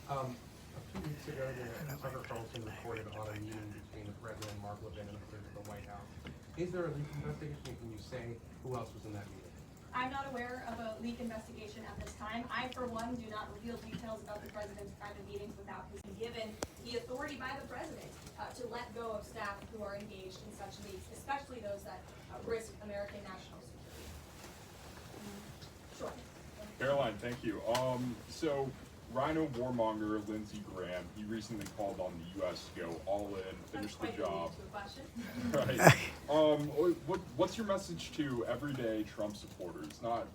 A few weeks ago, Tucker Carlson reported on a meeting between the president, Mark Levin, and others at the White House. Is there a leak investigation? Can you say who else was in that meeting? I'm not aware of a leak investigation at this time. I, for one, do not reveal details about the president's private meetings without his given the authority by the president to let go of staff who are engaged in such leaks, especially those that risk American national security. Sure. Caroline, thank you. So Rhino warmonger Lindsey Graham, he recently called on the U.S. to go all in, finish the job. Right. What's your message to everyday Trump supporters?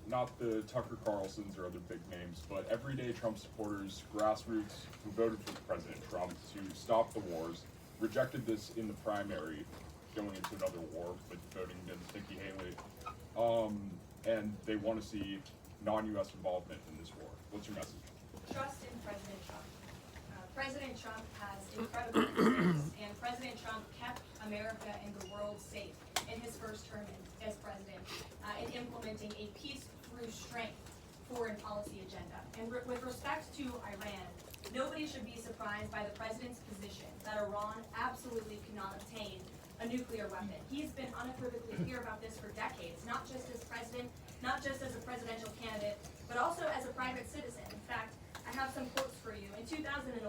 Not the Tucker Carlsons or other big names, but everyday Trump supporters, grassroots who voted for President Trump to stop the wars, rejected this in the primary, going into another war with voting against Nikki Haley, and they want to see non-U.S. involvement in this war. What's your message? Trust in President Trump. President Trump has incredible experience, and President Trump kept America and the world safe in his first term as president in implementing a peace through strength foreign policy agenda. And with respect to Iran, nobody should be surprised by the president's position that Iran absolutely cannot obtain a nuclear weapon. He's been unequivocally clear about this for decades, not just as president, not just as a presidential candidate, but also as a private citizen. In fact, I have some quotes for you. In 2011,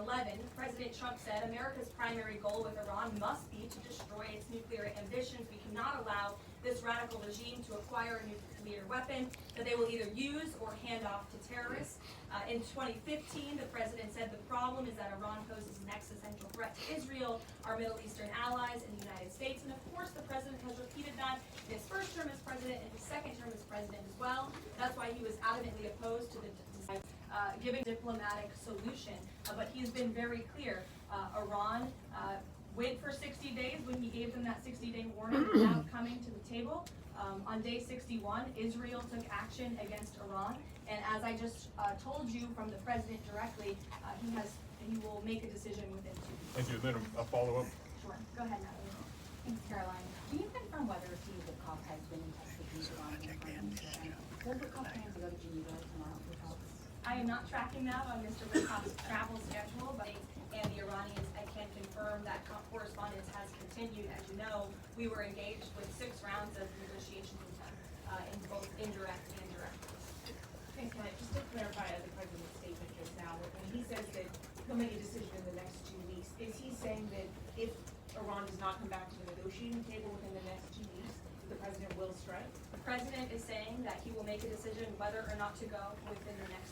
President Trump said, America's primary goal with Iran must be to destroy its nuclear ambitions. We cannot allow this radical regime to acquire a nuclear weapon that they will either use or hand off to terrorists. In 2015, the president said the problem is that Iran poses an existential threat to Israel, our Middle Eastern allies, and the United States. And of course, the president has repeated that in his first term as president and his second term as president as well. That's why he was adamantly opposed to the giving diplomatic solution. But he's been very clear. Iran wait for 60 days when he gave them that 60-day warning without coming to the table. On day 61, Israel took action against Iran. And as I just told you from the president directly, he will make a decision within 2 weeks. Thank you. Then a follow-up. Sure. Go ahead, Natalie. Thanks, Caroline. Can you confirm whether Dubikov has been in touch with you on Will Dubikov plan to go to Geneva tomorrow for talks? I am not tracking that on Mr. Witkoff's travel schedule, but and the Iranians, I can confirm that correspondence has continued. As you know, we were engaged with 6 rounds of negotiations with them in both indirect and direct ways. Thanks, Matt. Just to clarify the president's statement just now, when he says that he'll make a decision in the next 2 weeks, is he saying that if Iran does not come back to the negotiating table within the next 2 weeks, the president will strike? The president is saying that he will make a decision whether or not to go within the next